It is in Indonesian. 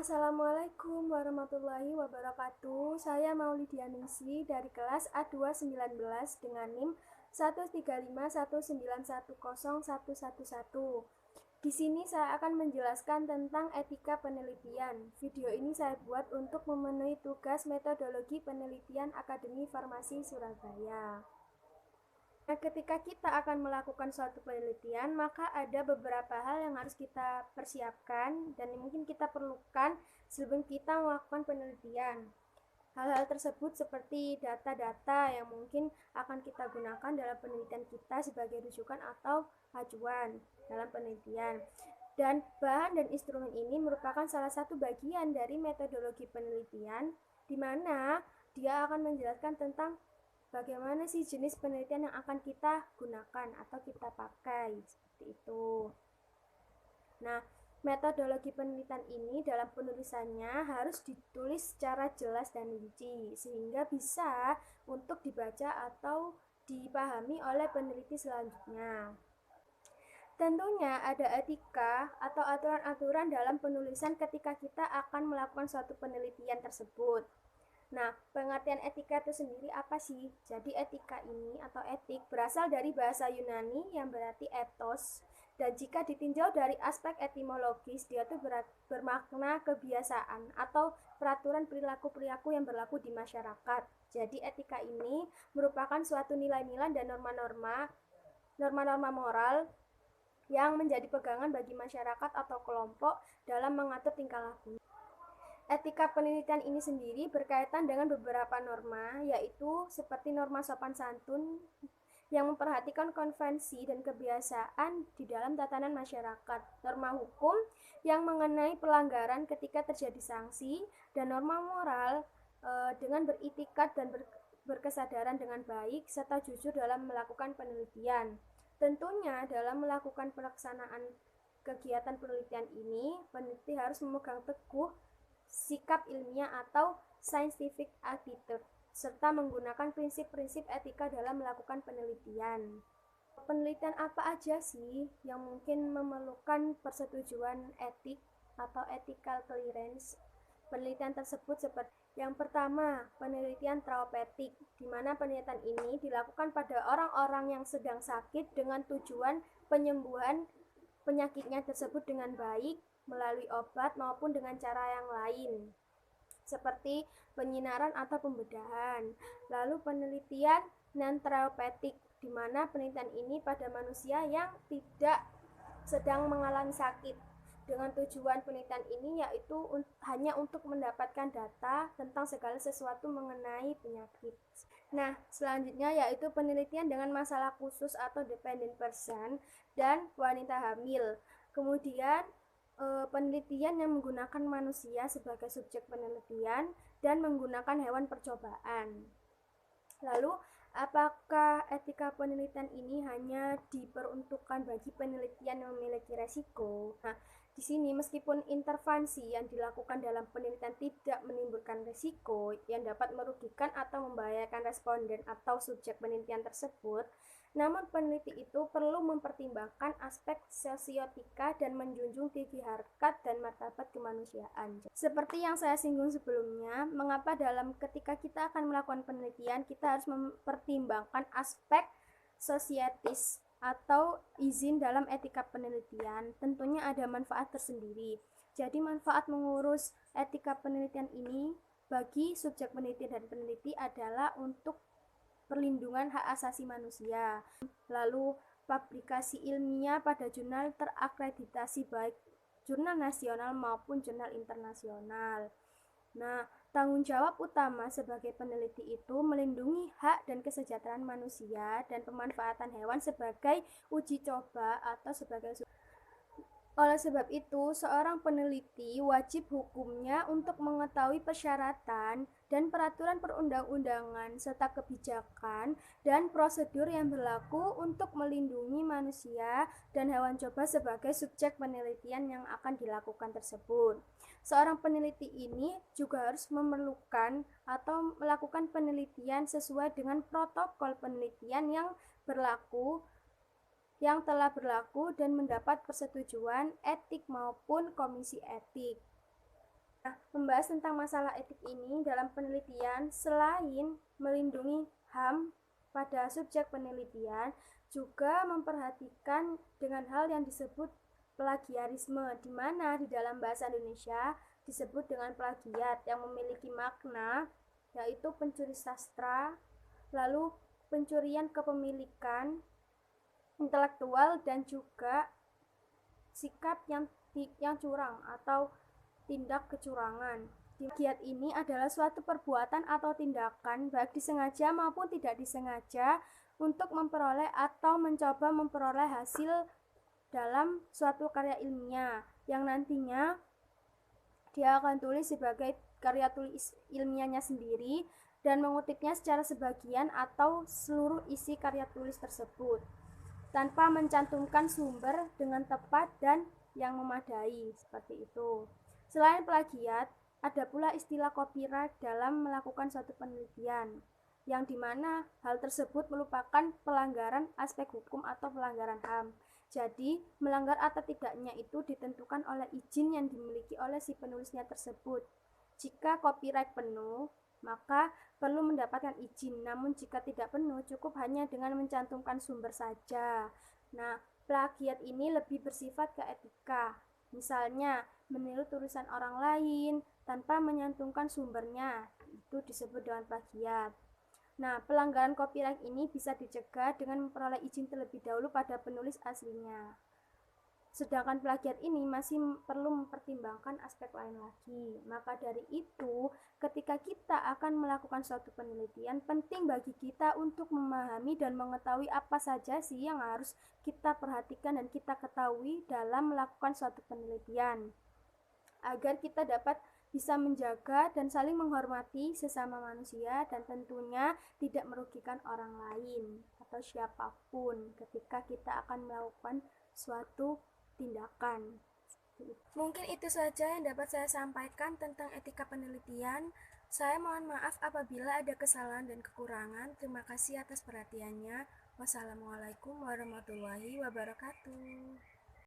Assalamualaikum warahmatullahi wabarakatuh. Saya Maulidia Ningsi dari kelas A219 dengan NIM 13519110111. Di sini saya akan menjelaskan tentang etika penelitian. Video ini saya buat untuk memenuhi tugas metodologi penelitian Akademi Farmasi Surabaya. Nah, ketika kita akan melakukan suatu penelitian, maka ada beberapa hal yang harus kita persiapkan dan mungkin kita perlukan sebelum kita melakukan penelitian. Hal-hal tersebut seperti data-data yang mungkin akan kita gunakan dalam penelitian kita sebagai rujukan atau acuan dalam penelitian. Dan bahan dan instrumen ini merupakan salah satu bagian dari metodologi penelitian, di mana dia akan menjelaskan tentang bagaimana sih jenis penelitian yang akan kita gunakan atau kita pakai, seperti itu. Nah, metodologi penelitian ini dalam penulisannya harus ditulis secara jelas dan rinci, sehingga bisa untuk dibaca atau dipahami oleh peneliti selanjutnya. Tentunya ada etika atau aturan-aturan dalam penulisan ketika kita akan melakukan suatu penelitian tersebut. Nah, pengertian etika itu sendiri apa sih? Jadi etika ini atau etik berasal dari bahasa Yunani yang berarti ethos, dan jika ditinjau dari aspek etimologis, dia itu bermakna kebiasaan atau peraturan perilaku-perilaku yang berlaku di masyarakat. Jadi etika ini merupakan suatu nilai-nilai dan norma-norma moral yang menjadi pegangan bagi masyarakat atau kelompok dalam mengatur tingkah laku. Etika penelitian ini sendiri berkaitan dengan beberapa norma, yaitu seperti norma sopan santun yang memperhatikan konvensi dan kebiasaan di dalam tatanan masyarakat, norma hukum yang mengenai pelanggaran ketika terjadi sanksi, dan norma moral dengan beritikat dan berkesadaran dengan baik serta jujur dalam melakukan penelitian. Tentunya dalam melakukan pelaksanaan kegiatan penelitian ini, peneliti harus memegang teguh sikap ilmiah atau scientific attitude, serta menggunakan prinsip-prinsip etika dalam melakukan penelitian. Penelitian apa aja sih yang mungkin memerlukan persetujuan etik atau ethical clearance? Penelitian tersebut seperti yang pertama, penelitian terapeutik, di mana penelitian ini dilakukan pada orang-orang yang sedang sakit dengan tujuan penyembuhan penyakitnya tersebut dengan baik, melalui obat maupun dengan cara yang lain, seperti penyinaran atau pembedahan. Lalu penelitian non-terapeutik, di mana penelitian ini pada manusia yang tidak sedang mengalami sakit. Dengan tujuan penelitian ini yaitu hanya untuk mendapatkan data tentang segala sesuatu mengenai penyakit. Nah, selanjutnya yaitu penelitian dengan masalah khusus atau dependent person dan wanita hamil. Kemudian penelitian yang menggunakan manusia sebagai subjek penelitian dan menggunakan hewan percobaan. Lalu, apakah etika penelitian ini hanya diperuntukkan bagi penelitian yang memiliki resiko? Nah, di sini meskipun intervensi yang dilakukan dalam penelitian tidak menimbulkan risiko yang dapat merugikan atau membahayakan responden atau subjek penelitian tersebut, namun peneliti itu perlu mempertimbangkan aspek sosioetika dan menjunjung tinggi harkat dan martabat kemanusiaan. Seperti yang saya singgung sebelumnya, mengapa ketika kita akan melakukan penelitian, kita harus mempertimbangkan aspek sosietis atau izin dalam etika penelitian. Tentunya ada manfaat tersendiri. Jadi manfaat mengurus etika penelitian ini bagi subjek penelitian dan peneliti adalah untuk perlindungan hak asasi manusia. Lalu publikasi ilmiah pada jurnal terakreditasi baik jurnal nasional maupun jurnal internasional. Nah, tanggung jawab utama sebagai peneliti itu melindungi hak dan kesejahteraan manusia dan pemanfaatan hewan sebagai uji coba atau sebagai. Oleh sebab itu, seorang peneliti wajib hukumnya untuk mengetahui persyaratan dan peraturan perundang-undangan serta kebijakan dan prosedur yang berlaku untuk melindungi manusia dan hewan coba sebagai subjek penelitian yang akan dilakukan tersebut. Seorang peneliti ini juga harus memerlukan atau melakukan penelitian sesuai dengan protokol penelitian yang telah berlaku dan mendapat persetujuan etik maupun komisi etik. Nah, membahas tentang masalah etik ini dalam penelitian, selain melindungi HAM pada subjek penelitian, juga memperhatikan dengan hal yang disebut plagiarisme, di mana di dalam bahasa Indonesia disebut dengan plagiat yang memiliki makna yaitu pencuri sastra, lalu pencurian kepemilikan intelektual, dan juga sikap yang curang atau tindak kecurangan. Plagiat ini adalah suatu perbuatan atau tindakan baik disengaja maupun tidak disengaja untuk memperoleh atau mencoba memperoleh hasil dalam suatu karya ilmiah yang nantinya dia akan tulis sebagai karya tulis ilmiahnya sendiri dan mengutipnya secara sebagian atau seluruh isi karya tulis tersebut tanpa mencantumkan sumber dengan tepat dan yang memadai, seperti itu. Selain plagiat, ada pula istilah copyright dalam melakukan suatu penelitian, yang dimana hal tersebut merupakan pelanggaran aspek hukum atau pelanggaran HAM. Jadi, melanggar atau tidaknya itu ditentukan oleh izin yang dimiliki oleh si penulisnya tersebut. Jika copyright penuh, maka perlu mendapatkan izin, namun jika tidak penuh, cukup hanya dengan mencantumkan sumber saja. Nah, plagiat ini lebih bersifat ke etika. Misalnya, meniru tulisan orang lain tanpa menyantumkan sumbernya, itu disebut dengan plagiat. Nah, pelanggaran copyright ini bisa dicegah dengan memperoleh izin terlebih dahulu pada penulis aslinya. Sedangkan plagiat ini masih perlu mempertimbangkan aspek lain lagi. Maka dari itu, ketika kita akan melakukan suatu penelitian, penting bagi kita untuk memahami dan mengetahui apa saja sih yang harus kita perhatikan dan kita ketahui dalam melakukan suatu penelitian, agar kita dapat bisa menjaga dan saling menghormati sesama manusia dan tentunya tidak merugikan orang lain atau siapapun ketika kita akan melakukan suatu tindakan. Mungkin itu saja yang dapat saya sampaikan tentang etika penelitian. Saya mohon maaf apabila ada kesalahan dan kekurangan. Terima kasih atas perhatiannya. Wassalamualaikum warahmatullahi wabarakatuh.